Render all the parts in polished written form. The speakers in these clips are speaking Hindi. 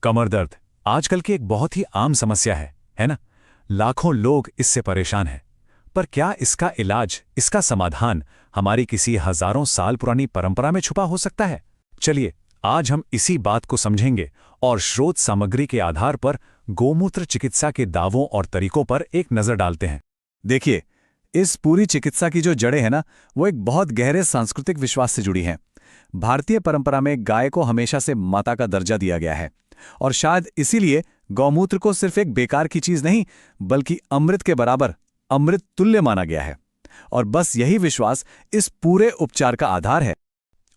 कमर दर्द आजकल की एक बहुत ही आम समस्या है ना। लाखों लोग इससे परेशान हैं। पर क्या इसका इलाज, इसका समाधान हमारी किसी हजारों साल पुरानी परंपरा में छुपा हो सकता है? चलिए, आज हम इसी बात को समझेंगे और स्रोत सामग्री के आधार पर गोमूत्र चिकित्सा के दावों और तरीकों पर एक नजर डालते हैं। देखिए, इस पूरी चिकित्सा की जो जड़ें हैं ना, वो एक बहुत गहरे सांस्कृतिक विश्वास से जुड़ी हैं। भारतीय परंपरा में गाय को हमेशा से माता का दर्जा दिया गया है और शायद इसीलिए गौमूत्र को सिर्फ एक बेकार की चीज नहीं, बल्कि अमृत के बराबर, अमृत तुल्य माना गया है। और बस यही विश्वास इस पूरे उपचार का आधार है।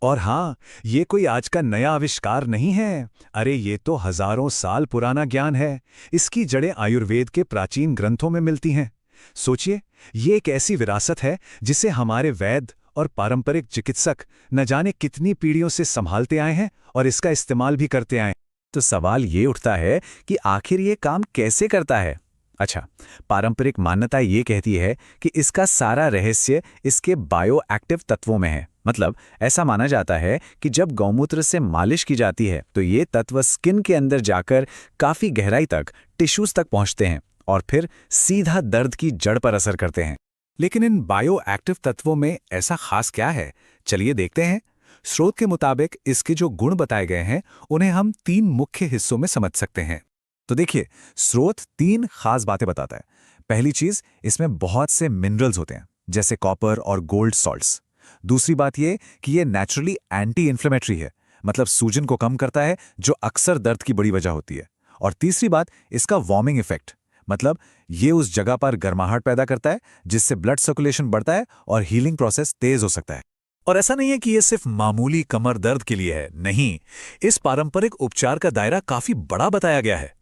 और हाँ, ये कोई आज का नया आविष्कार नहीं है। अरे ये तो हजारों साल पुराना ज्ञान है। इसकी जड़ें आयुर्वेद के प्राचीन ग्रंथों में मिलती हैं। सोचिए, ये एक ऐसी विरासत है जिसे हमारे वैद्य और पारंपरिक चिकित्सक न जाने कितनी पीढ़ियों से संभालते आए हैं और इसका इस्तेमाल भी करते आए हैं। तो सवाल ये उठता है कि आखिर ये काम कैसे करता है। अच्छा, पारंपरिक मान्यता ये कहती है कि इसका सारा रहस्य इसके बायोएक्टिव तत्वों में है। मतलब ऐसा माना जाता है कि जब गौमूत्र से मालिश की जाती है तो ये तत्व स्किन के अंदर जाकर काफी गहराई तक, टिश्यूज तक पहुंचते हैं और फिर सीधा दर्द की जड़ पर असर करते हैं। लेकिन इन बायोएक्टिव तत्वों में ऐसा खास क्या है? चलिए देखते हैं। स्रोत के मुताबिक इसके जो गुण बताए गए हैं उन्हें हम 3 मुख्य हिस्सों में समझ सकते हैं। तो देखिए, स्रोत 3 खास बातें बताता है। पहली चीज, इसमें बहुत से मिनरल्स होते हैं, जैसे कॉपर और गोल्ड सॉल्ट्स। दूसरी बात ये कि ये नेचुरली एंटी इन्फ्लेमेटरी है, मतलब सूजन को कम करता है, जो अक्सर दर्द की बड़ी वजह होती है। और तीसरी बात, इसका वार्मिंग इफेक्ट, मतलब ये उस जगह पर गर्माहट पैदा करता है जिससे ब्लड सर्कुलेशन बढ़ता है और हीलिंग प्रोसेस तेज हो सकता है। और ऐसा नहीं है कि ये सिर्फ मामूली कमर दर्द के लिए है, नहीं, इस पारंपरिक उपचार का दायरा काफी बड़ा बताया गया है।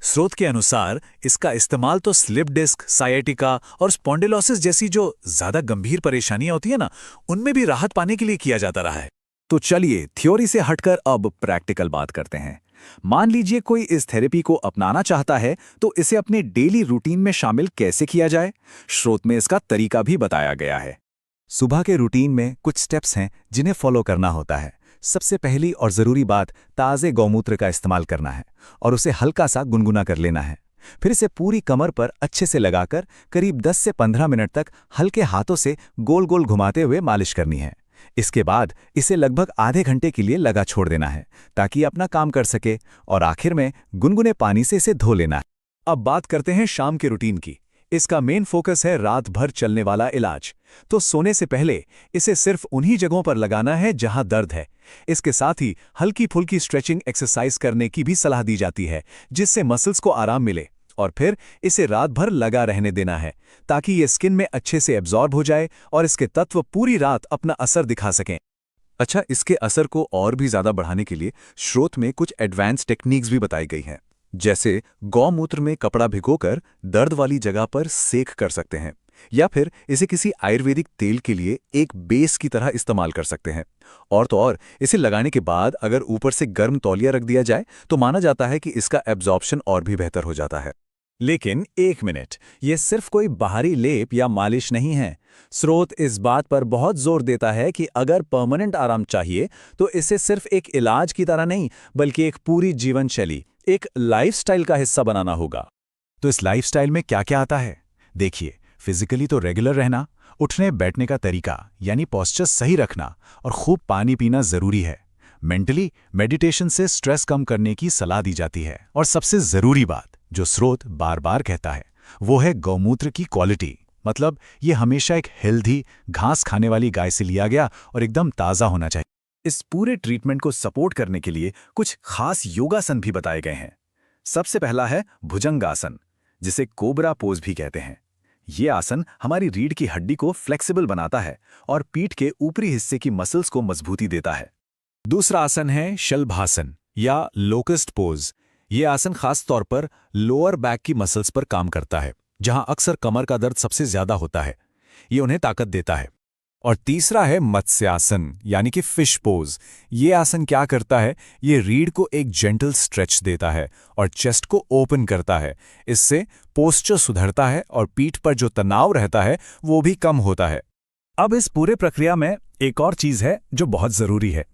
स्रोत के अनुसार इसका इस्तेमाल तो स्लिप डिस्क, साइटिका और स्पॉन्डिलोसिस जैसी जो ज्यादा गंभीर परेशानियां होती है ना, उनमें भी राहत पाने के लिए किया जाता रहा है। तो चलिए, थ्योरी से हटकर अब प्रैक्टिकल बात करते हैं। मान लीजिए कोई इस थेरेपी को अपनाना चाहता है, तो इसे अपने डेली रूटीन में शामिल कैसे किया जाए? स्रोत में इसका तरीका भी बताया गया है। सुबह के रूटीन में कुछ स्टेप्स हैं जिन्हें फॉलो करना होता है। सबसे पहली और जरूरी बात, ताज़े गौमूत्र का इस्तेमाल करना है और उसे हल्का सा गुनगुना कर लेना है। फिर इसे पूरी कमर पर अच्छे से लगाकर करीब 10 से 15 मिनट तक हल्के हाथों से गोल गोल घुमाते हुए मालिश करनी है। इसके बाद इसे लगभग आधे घंटे के लिए लगा छोड़ देना है ताकि अपना काम कर सके, और आखिर में गुनगुने पानी से इसे धो लेना है। अब बात करते हैं शाम के रूटीन की। इसका मेन फोकस है रात भर चलने वाला इलाज। तो सोने से पहले इसे सिर्फ उन्हीं जगहों पर लगाना है जहां दर्द है। इसके साथ ही हल्की फुल्की स्ट्रेचिंग एक्सरसाइज करने की भी सलाह दी जाती है, जिससे मसल्स को आराम मिले। और फिर इसे रात भर लगा रहने देना है ताकि ये स्किन में अच्छे से एब्जॉर्ब हो जाए और इसके तत्व पूरी रात अपना असर दिखा सकें। अच्छा, इसके असर को और भी ज्यादा बढ़ाने के लिए स्रोत में कुछ एडवांस टेक्निक्स भी बताई गई हैं। जैसे गौमूत्र में कपड़ा भिगोकर दर्द वाली जगह पर सेक कर सकते हैं, या फिर इसे किसी आयुर्वेदिक तेल के लिए एक बेस की तरह इस्तेमाल कर सकते हैं। और तो और, इसे लगाने के बाद अगर ऊपर से गर्म तौलिया रख दिया जाए तो माना जाता है कि इसका एब्जॉर्प्शन और भी बेहतर हो जाता है। लेकिन एक मिनट, ये सिर्फ कोई बाहरी लेप या मालिश नहीं है। स्रोत इस बात पर बहुत जोर देता है कि अगर परमानेंट आराम चाहिए तो इसे सिर्फ एक इलाज की तरह नहीं, बल्कि एक पूरी जीवन शैली, एक लाइफस्टाइल का हिस्सा बनाना होगा। तो इस लाइफस्टाइल में क्या क्या आता है? देखिए, फिजिकली तो रेगुलर रहना, उठने बैठने का तरीका यानी पोस्चर सही रखना और खूब पानी पीना जरूरी है। मेंटली मेडिटेशन से स्ट्रेस कम करने की सलाह दी जाती है। और सबसे जरूरी बात जो स्रोत बार बार कहता है वो है गौमूत्र की क्वालिटी। मतलब ये हमेशा एक हेल्दी, घास खाने वाली गाय से लिया गया और एकदम ताज़ा होना चाहिए। इस पूरे ट्रीटमेंट को सपोर्ट करने के लिए कुछ खास योगासन भी बताए गए हैं। सबसे पहला है भुजंगासन, जिसे कोबरा पोज भी कहते हैं। ये आसन हमारी रीढ़ की हड्डी को फ्लेक्सिबल बनाता है और पीठ के ऊपरी हिस्से की मसल्स को मजबूती देता है। दूसरा आसन है शलभासन या लोकस्ट पोज। ये आसन खास तौर पर लोअर बैक की मसल्स पर काम करता है, जहां अक्सर कमर का दर्द सबसे ज्यादा होता है। ये उन्हें ताकत देता है। और तीसरा है मत्स्यासन यानी कि फिश पोज। ये आसन क्या करता है? ये रीढ़ को एक जेंटल स्ट्रेच देता है और चेस्ट को ओपन करता है। इससे पोस्चर सुधरता है और पीठ पर जो तनाव रहता है वो भी कम होता है। अब इस पूरे प्रक्रिया में एक और चीज है जो बहुत जरूरी है,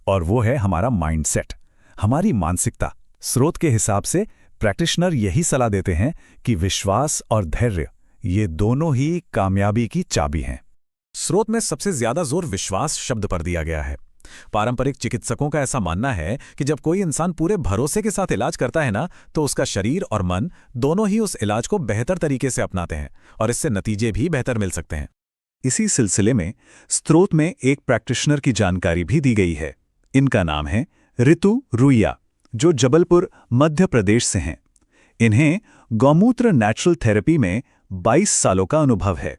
और वो है हमारा माइंडसेट, हमारी मानसिकता। स्रोत के हिसाब से प्रैक्टिशनर यही सलाह देते हैं कि विश्वास और धैर्य ये दोनों ही कामयाबी की चाबी हैं। स्रोत में सबसे ज्यादा जोर विश्वास शब्द पर दिया गया है। पारंपरिक चिकित्सकों का ऐसा मानना है कि जब कोई इंसान पूरे भरोसे के साथ इलाज करता है ना, तो उसका शरीर और मन दोनों ही उस इलाज को बेहतर तरीके से अपनाते हैं और इससे नतीजे भी बेहतर मिल सकते हैं। इसी सिलसिले में स्रोत में एक प्रैक्टिशनर की जानकारी भी दी गई है। इनका नाम है ऋतु रुइया, जो जबलपुर मध्य प्रदेश से हैं। इन्हें गौमूत्र नेचुरल थेरेपी में 22 सालों का अनुभव है।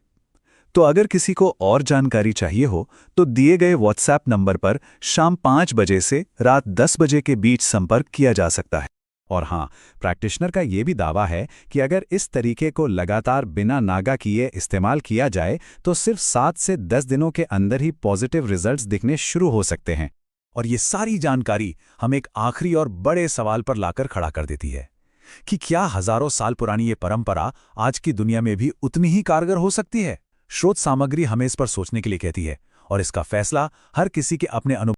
तो अगर किसी को और जानकारी चाहिए हो तो दिए गए व्हाट्सएप नंबर पर शाम 5 बजे से रात 10 बजे के बीच संपर्क किया जा सकता है। और हाँ, प्रैक्टिशनर का ये भी दावा है कि अगर इस तरीके को लगातार बिना नागा किए इस्तेमाल किया जाए तो सिर्फ 7 से 10 दिनों के अंदर ही पॉजिटिव रिजल्ट्स दिखने शुरू हो सकते हैं। और ये सारी जानकारी हम एक आखिरी और बड़े सवाल पर लाकर खड़ा कर देती है कि क्या हजारों साल पुरानी ये परंपरा आज की दुनिया में भी उतनी ही कारगर हो सकती है? स्रोत सामग्री हमें इस पर सोचने के लिए कहती है और इसका फैसला हर किसी के अपने अनुभव